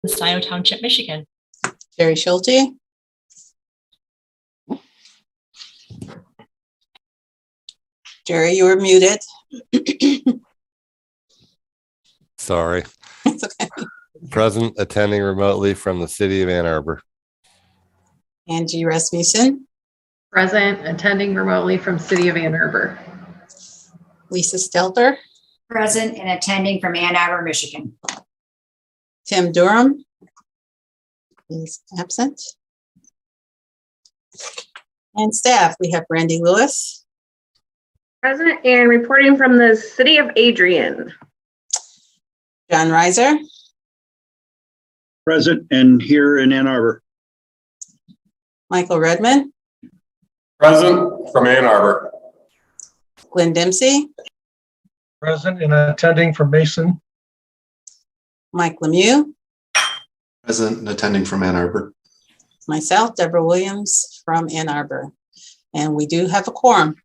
Scioto Township, Michigan. Jerry Schulte. Jerry, you were muted. Sorry. It's okay. Present, attending remotely from the city of Ann Arbor. Angie Rasmussen. Present, attending remotely from City of Ann Arbor. Lisa Stelter. Present and attending from Ann Arbor, Michigan. Tim Durham is absent. And staff, we have Brandy Lewis. Present and reporting from the City of Adrian. John Reiser. Present and here in Ann Arbor. Michael Redmond. Present from Ann Arbor. Glenn Dempsey. Present and attending from Mason. Mike Lemieux. Present and attending from Ann Arbor. Myself, Deborah Williams from Ann Arbor. And we do have a quorum.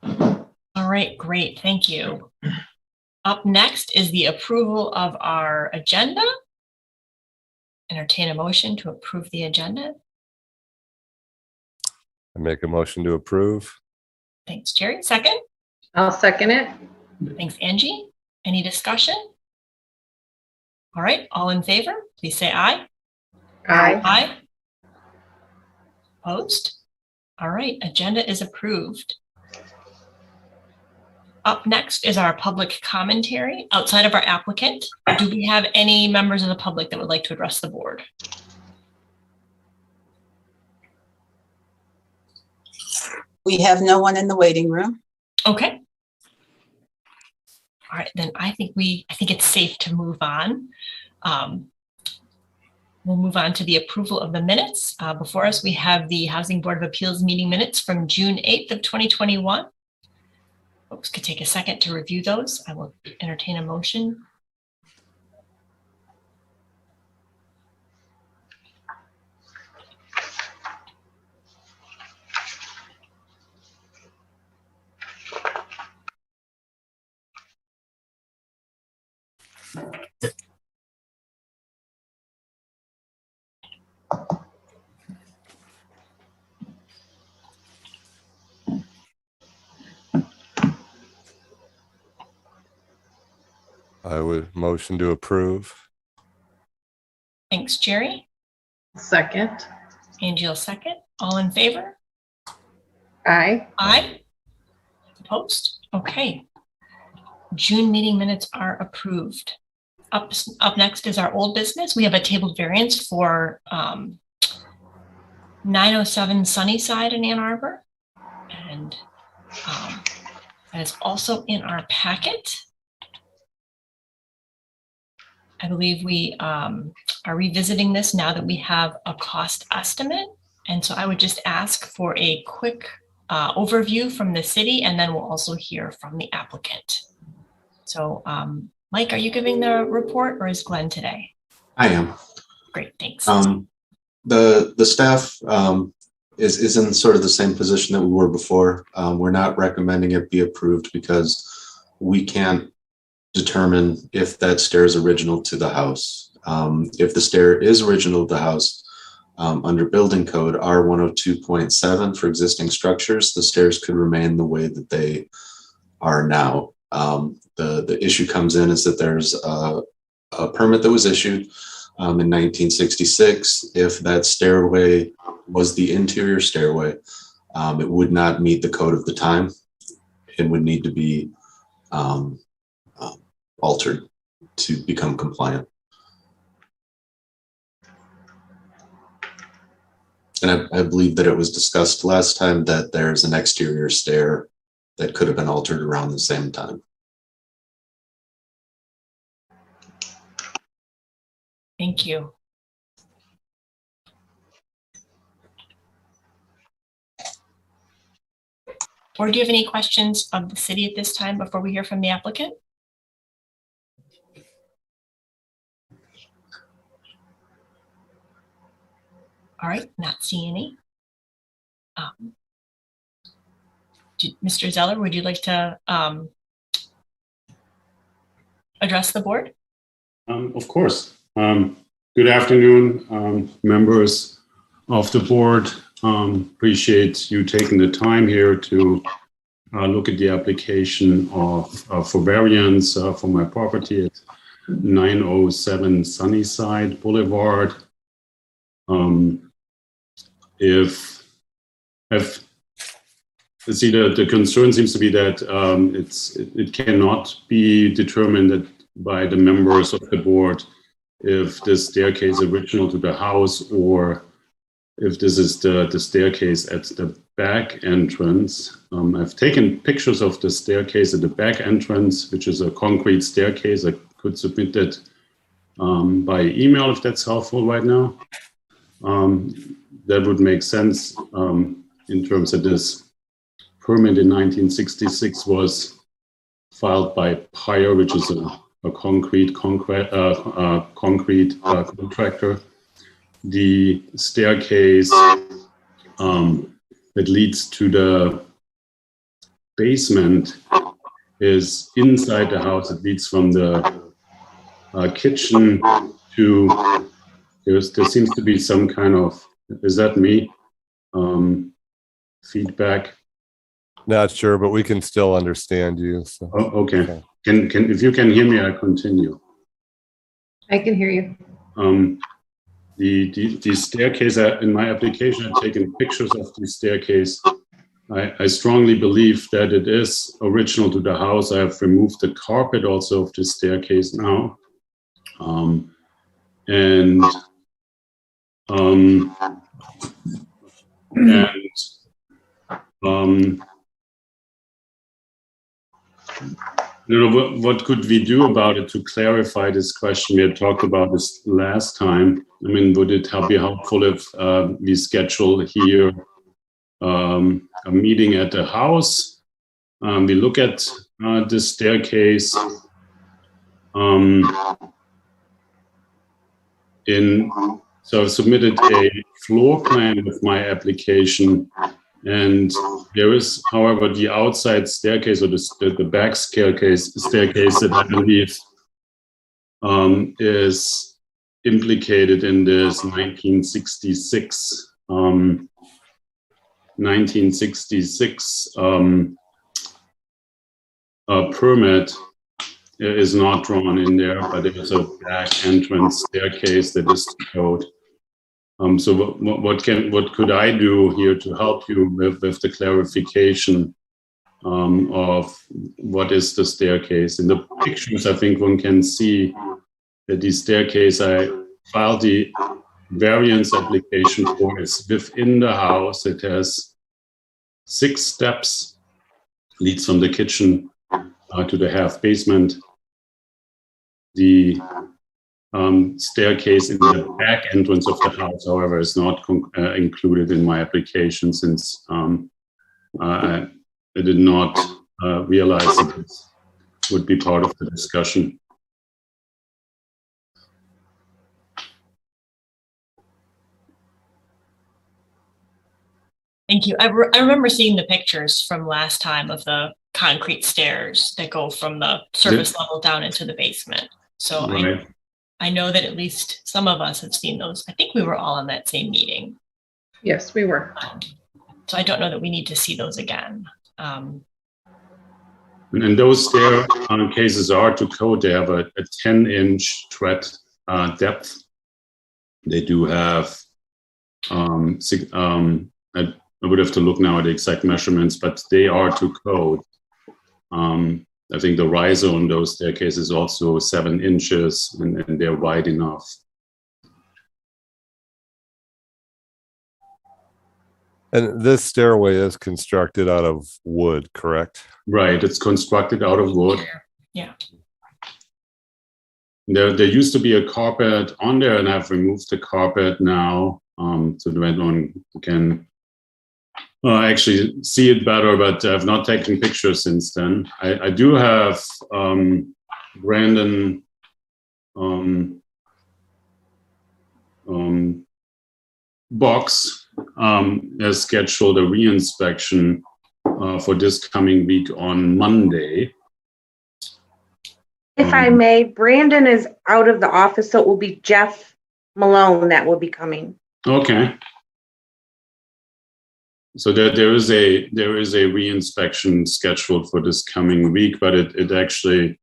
All right, great. Thank you. Up next is the approval of our agenda. Entertain a motion to approve the agenda. I make a motion to approve. Thanks, Jerry. Second. I'll second it. Thanks, Angie. Any discussion? All right, all in favor, please say aye. Aye. Aye. Opposed? All right, agenda is approved. Up next is our public commentary outside of our applicant. Do we have any members of the public that would like to address the board? We have no one in the waiting room. Okay. All right, then I think it's safe to move on. We'll move on to the approval of the minutes. Before us, we have the Housing Board of Appeals meeting minutes from June 8th of 2021. Folks could take a second to review those. I will entertain a motion. I would motion to approve. Thanks, Jerry. Second. Angie will second. All in favor? Aye. Aye. Opposed? Okay. June meeting minutes are approved. Up next is our old business. We have a tabled variance for 907 Sunnyside in Ann Arbor. And that is also in our packet. I believe we are revisiting this now that we have a cost estimate. And so I would just ask for a quick overview from the city, and then we'll also hear from the applicant. So Mike, are you giving the report or is Glenn today? I am. Great, thanks. The staff is in sort of the same position that we were before. We're not recommending it be approved because we can't determine if that stair is original to the house. If the stair is original to the house, under building code R102.7 for existing structures, the stairs could remain the way that they are now. The issue comes in is that there's a permit that was issued in 1966. If that stairway was the interior stairway, it would not meet the code of the time. It would need to be altered to become compliant. And I believe that it was discussed last time that there's an exterior stair that could have been altered around the same time. Thank you. Or do you have any questions of the city at this time before we hear from the applicant? All right, not seeing any. Mr. Zeller, would you like to address the board? Of course. Good afternoon, members of the board. Appreciate you taking the time here to look at the application for variance for my property at 907 Sunnyside Boulevard. The concern seems to be that it cannot be determined by the members of the board if the staircase is original to the house or if this is the staircase at the back entrance. I've taken pictures of the staircase at the back entrance, which is a concrete staircase. I could submit that by email if that's helpful right now. That would make sense in terms of this permit in 1966 was filed by Pyre, which is a concrete contractor. The staircase that leads to the basement is inside the house. It leads from the kitchen to, there seems to be some kind of, is that me? Feedback? Not sure, but we can still understand you. So. Oh, okay. If you can hear me, I continue. I can hear you. The staircase in my application, I've taken pictures of the staircase. I strongly believe that it is original to the house. I have removed the carpet also of the staircase now. What could we do about it to clarify this question? We had talked about this last time. I mean, would it be helpful if we schedule here a meeting at the house? We look at the staircase. So I've submitted a floor plan with my application. And there is, however, the outside staircase or the back staircase that I believe is implicated in this 1966 permit is not drawn in there, but there's a back entrance staircase that is to code. So what could I do here to help you with the clarification of what is the staircase? In the pictures, I think one can see that the staircase I filed the variance application for is within the house. It has 6 steps, leads from the kitchen to the half basement. The staircase in the back entrance of the house, however, is not included in my application since I did not realize that this would be part of the discussion. Thank you. I remember seeing the pictures from last time of the concrete stairs that go from the surface level down into the basement. So right. I know that at least some of us have seen those. I think we were all on that same meeting. Yes, we were. So I don't know that we need to see those again. And those staircases are to code. They have a 10-inch tread depth. They do have, I would have to look now at the exact measurements, but they are to code. I think the riser on those staircases is also 7 inches and they're wide enough. And this stairway is constructed out of wood, correct? Right, it's constructed out of wood. Yeah. There used to be a carpet on there and I've removed the carpet now. So that one can actually see it better, but I've not taken pictures since then. I do have Brandon Box has scheduled a reinspection for this coming week on Monday. If I may, Brandon is out of the office, so it will be Jeff Malone that will be coming. Okay. So there is a reinspection scheduled for this coming week, but it actually,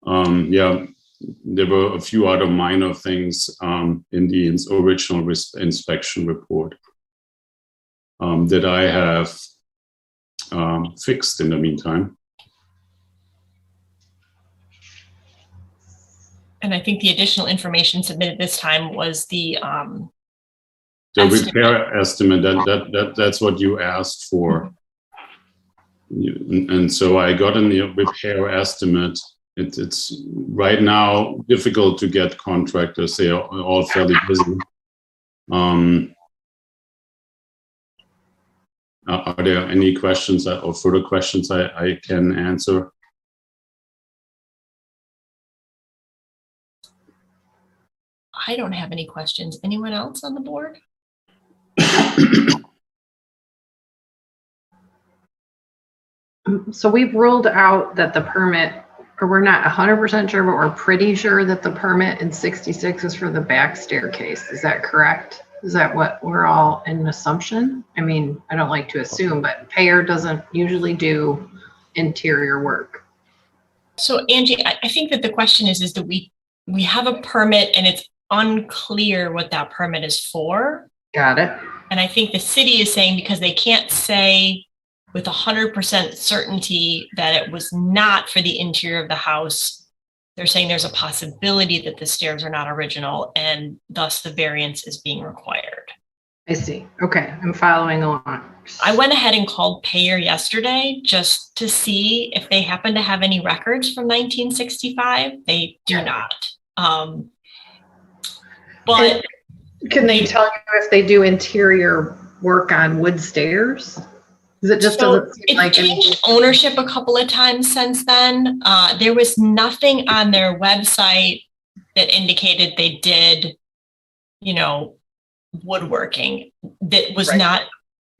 there were a few other minor things in the original inspection report that I have fixed in the meantime. And I think the additional information submitted this time was the repair estimate. That's what you asked for. And so I got in the repair estimate. It's right now difficult to get contractors. They are all fairly busy. Are there any questions or further questions I can answer? I don't have any questions. Anyone else on the board? So we've ruled out that the permit, or we're not 100% sure, but we're pretty sure that the permit in 66 is for the back staircase. Is that correct? Is that what we're all in assumption? I mean, I don't like to assume, but Payer doesn't usually do interior work. So Angie, I think that the question is do we have a permit and it's unclear what that permit is for? Got it. And I think the city is saying because they can't say with 100% certainty that it was not for the interior of the house, they're saying there's a possibility that the stairs are not original and thus the variance is being required. I see. Okay, I'm following along. I went ahead and called Payer yesterday just to see if they happen to have any records from 1965. They do not. But can they tell you if they do interior work on wood stairs? Because it just doesn't seem like it changed ownership a couple of times since then. There was nothing on their website that indicated they did, woodworking that was not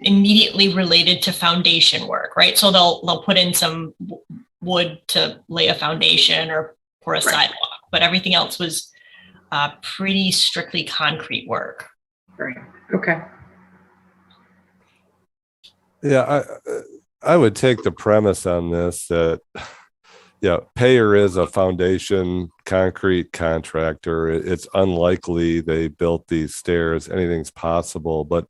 immediately related to foundation work, right? So they'll put in some wood to lay a foundation or pour a sidewalk, but everything else was pretty strictly concrete work. Right. Okay. Yeah, I would take the premise on this that, Payer is a foundation concrete contractor. It's unlikely they built these stairs. Anything's possible. But,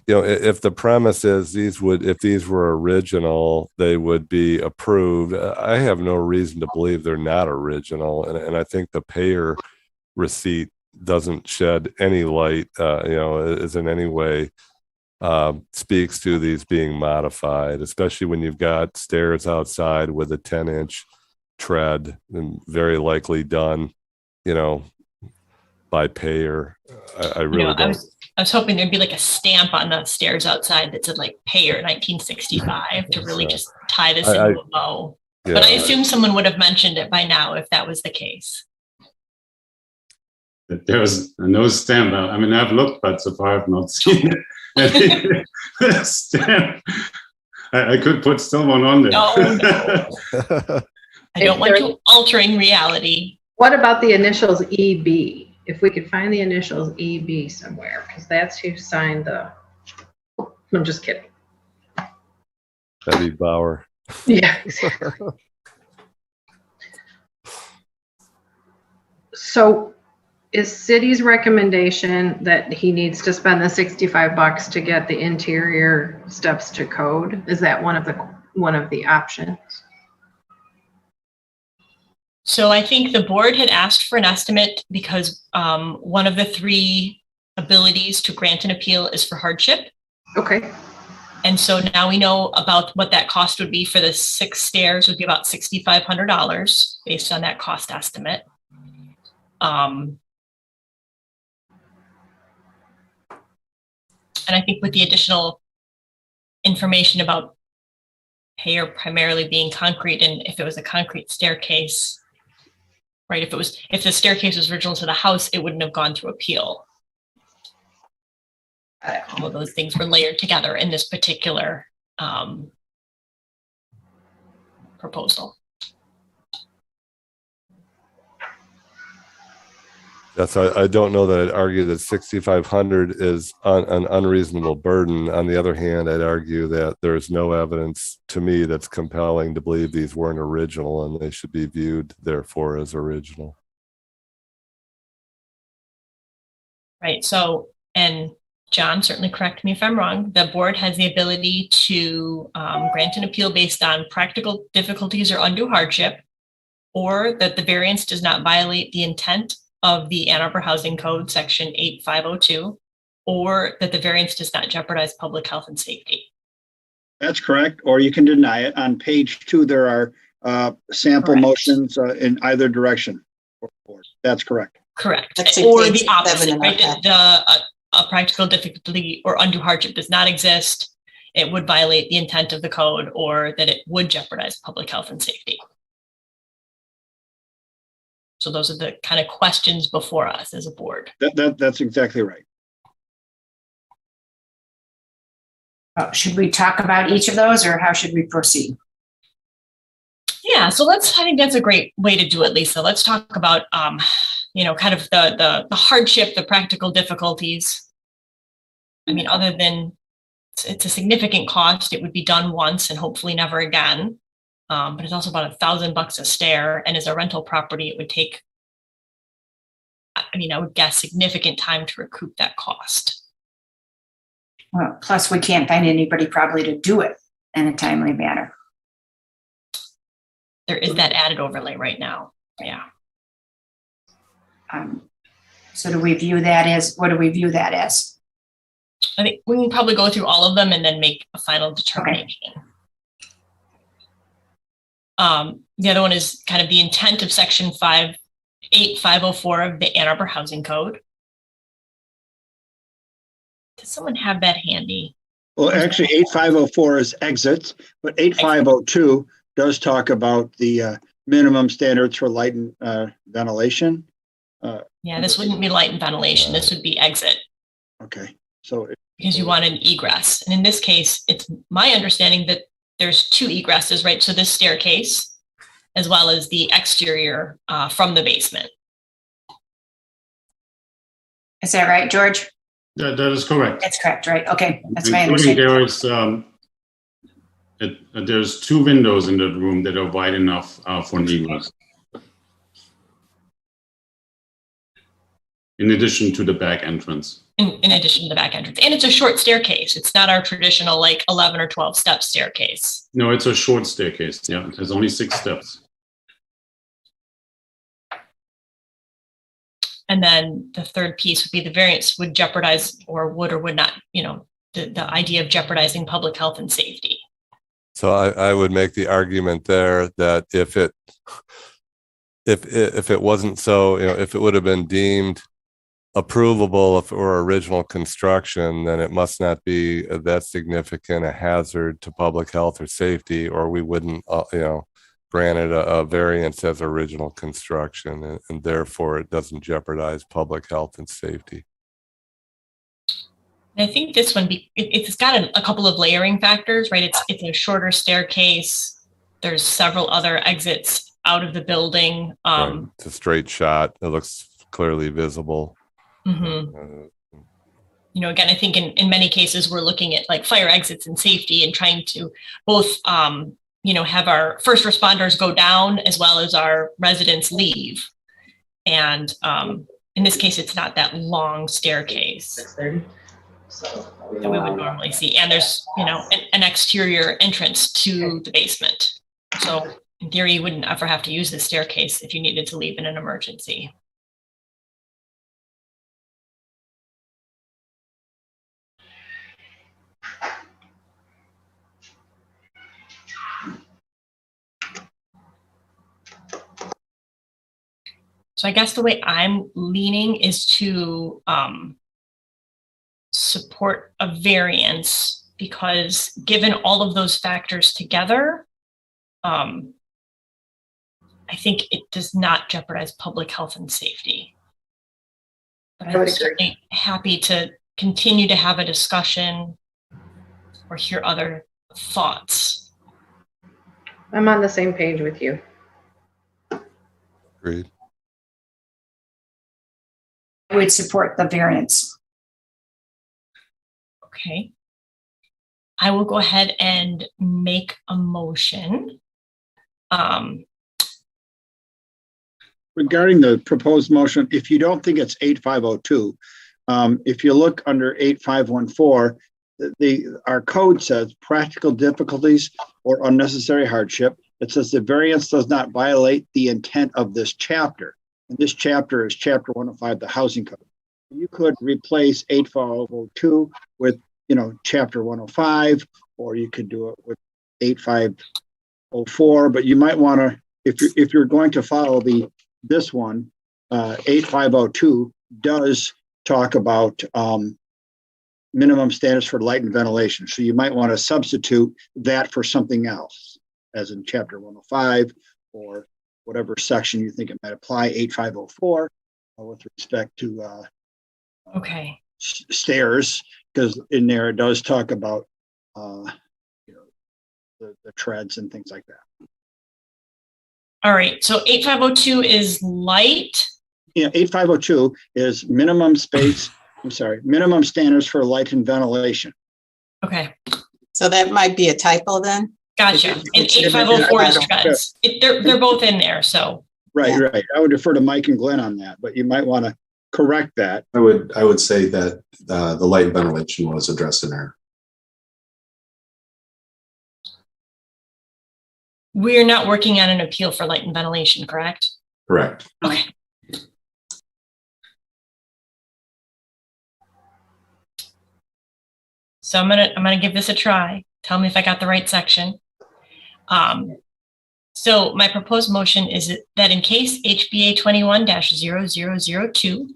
if the premise is if these were original, they would be approved. I have no reason to believe they're not original. And I think the Payer receipt doesn't shed any light, is in any way speaks to these being modified, especially when you've got stairs outside with a 10-inch tread and very likely done, by Payer. I really don't. I was hoping there'd be like a stamp on the stairs outside that said like Payer 1965 to really just tie this into a bow. Yeah, but I assume someone would have mentioned it by now if that was the case. There was no stamp. I mean, I've looked, but so far I've not seen it. Stamp. I could put still one on there. No. I don't want you altering reality. What about the initials EB? If we could find the initials EB somewhere, because that's who signed the. I'm just kidding. Eddie Bauer. Yeah, exactly. So is city's recommendation that he needs to spend the $65 to get the interior steps to code? Is that one of the options? So I think the board had asked for an estimate because one of the three abilities to grant an appeal is for hardship. Okay. And so now we know about what that cost would be for the 6 stairs would be about $6,500 based on that cost estimate. And I think with the additional information about Payer primarily being concrete, and if it was a concrete staircase, right? If the staircase was original to the house, it wouldn't have gone through appeal. All of those things were layered together in this particular proposal. Yes, I don't know that I'd argue that 6,500 is an unreasonable burden. On the other hand, I'd argue that there's no evidence to me that's compelling to believe these weren't original and they should be viewed therefore as original. Right. So, and John, certainly correct me if I'm wrong. The board has the ability to grant an appeal based on practical difficulties or undue hardship, or that the variance does not violate the intent of the Ann Arbor Housing Code, section 8502, or that the variance does not jeopardize public health and safety. That's correct. Or you can deny it. On page 2, there are sample Correct. motions in either direction. That's correct. Correct. That's Or page the 7 opposite, in our right? packet. A practical difficulty or undue hardship does not exist. It would violate the intent of the code, or that it would jeopardize public health and safety. So those are the kind of questions before us as a board. That's exactly right. Should we talk about each of those, or how should we proceed? Yeah, so I think that's a great way to do it, Lisa. Let's talk about, kind of the hardship, the practical difficulties. I mean, other than it's a significant cost, it would be done once and hopefully never again. But it's also about $1,000 a stair, and as a rental property, it would take, I would guess, significant time to recoup that cost. Well, plus we can't find anybody probably to do it in a timely manner. There is that added overlay right now. Yeah. So do we view that as, what do we view that as? I think we can probably go through all of them and then make a final determination. Okay. The other one is kind of the intent of section 58504 of the Ann Arbor Housing Code. Does someone have that handy? Well, actually, 8504 is exits, but 8502 does talk about the minimum standards for light and ventilation. Yeah, this wouldn't be light and ventilation. This would be exit. Okay, so because you want an egress, and in this case, it's my understanding that there's 2 egresses, right? So this staircase, as well as the exterior from the basement. Is that right, George? That is correct. That's correct, right? Okay, that's my Including understanding. There's 2 windows in that room that are wide enough for an egress. In addition to the back entrance. In addition to the back entrance. And it's a short staircase. It's not our traditional like 11 or 12 step staircase. No, it's a short staircase. Yeah, it has only 6 steps. And then the third piece would be the variance would jeopardize or would not, the idea of jeopardizing public health and safety. So I would make the argument there that if it wasn't so, if it would have been deemed approvable if it were original construction, then it must not be that significant a hazard to public health or safety, or we wouldn't, granted a variance as original construction, and therefore it doesn't jeopardize public health and safety. I think this one, it's got a couple of layering factors, right? It's a shorter staircase. There's several other exits out of the building. Right. It's a straight shot. It looks clearly visible. Mm-hmm. Again, I think in many cases, we're looking at like fire exits and safety and trying to both, have our first responders go down as well as our residents leave. And in this case, it's not that long staircase that we would normally see. And there's, an exterior entrance to the basement. So in theory, you wouldn't ever have to use the staircase if you needed to leave in an emergency. So I guess the way I'm leaning is to support a variance, because given all of those factors together, I think it does not jeopardize public health and safety. But I'm certainly happy to continue to have a discussion or hear other thoughts. I'm on the same page with you. Agreed. would support the variance. Okay. I will go ahead and make a motion. Regarding the proposed motion, if you don't think it's 8502, if you look under 8514, our code says practical difficulties or unnecessary hardship. It says the variance does not violate the intent of this chapter. And this chapter is chapter 105, the housing code. You could replace 8502 with, chapter 105, or you could do it with 8504, but you might want to, if you're going to follow this one, 8502 does talk about minimum standards for light and ventilation. So you might want to substitute that for something else, as in chapter 105 or whatever section you think it might apply, 8504, with respect to Okay. stairs, because in there it does talk about the treads and things like that. All right. So 8502 is light. Yeah, 8502 is minimum standards for light and ventilation. Okay. So that might be a typo then? Gotcha. And 8504 is treads. They're both in there. So. Right. I would defer to Mike and Glenn on that, but you might want to correct that. I would say that the light and ventilation was addressed in there. We're not working on an appeal for light and ventilation, correct? Correct. Okay. So I'm gonna give this a try. Tell me if I got the right section. So my proposed motion is that in case HBA 21-0002,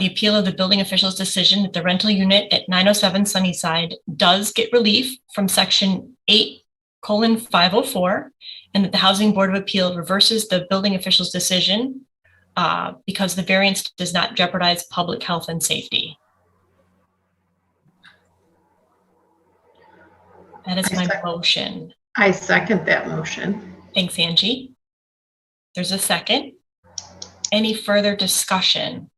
the appeal of the building official's decision that the rental unit at 907 Sunnyside does get relief from section 8:504, and that the Housing Board of Appeal reverses the building official's decision because the variance does not jeopardize public health and safety. That is my motion. I second that motion. Thanks, Angie. There's a second. Any further discussion?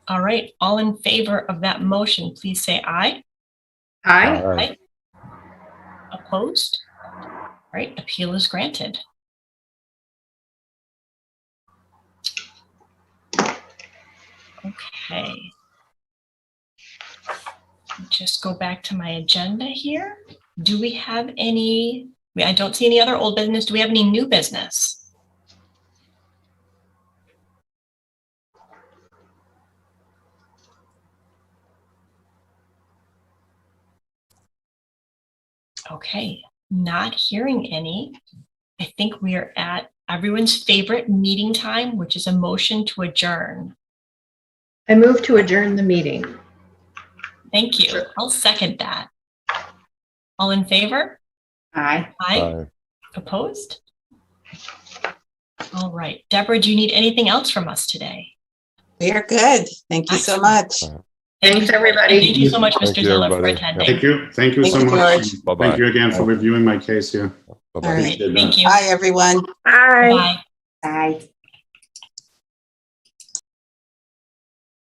All right, all in favor of that motion, please say aye. Aye. Aye. Opposed? All right, appeal is granted. Okay. Just go back to my agenda here. Do we have any, I don't see any other old business. Do we have any new business? Okay, not hearing any. I think we are at everyone's favorite meeting time, which is a motion to adjourn. I move to adjourn the meeting. Thank you. I'll second that. All in favor? Aye. Aye. Opposed? All right. Deborah, do you need anything else from us today? We are good. Thank you so much. Thanks, everybody. Thank you so much, Thank Mr. you, Zilla, for everybody. attending. Thank you. Thank you Thank so you, much. George. Bye-bye. Thank you again for reviewing my case here. All right. Thank you. Bye, everyone. Bye. Bye. Aye.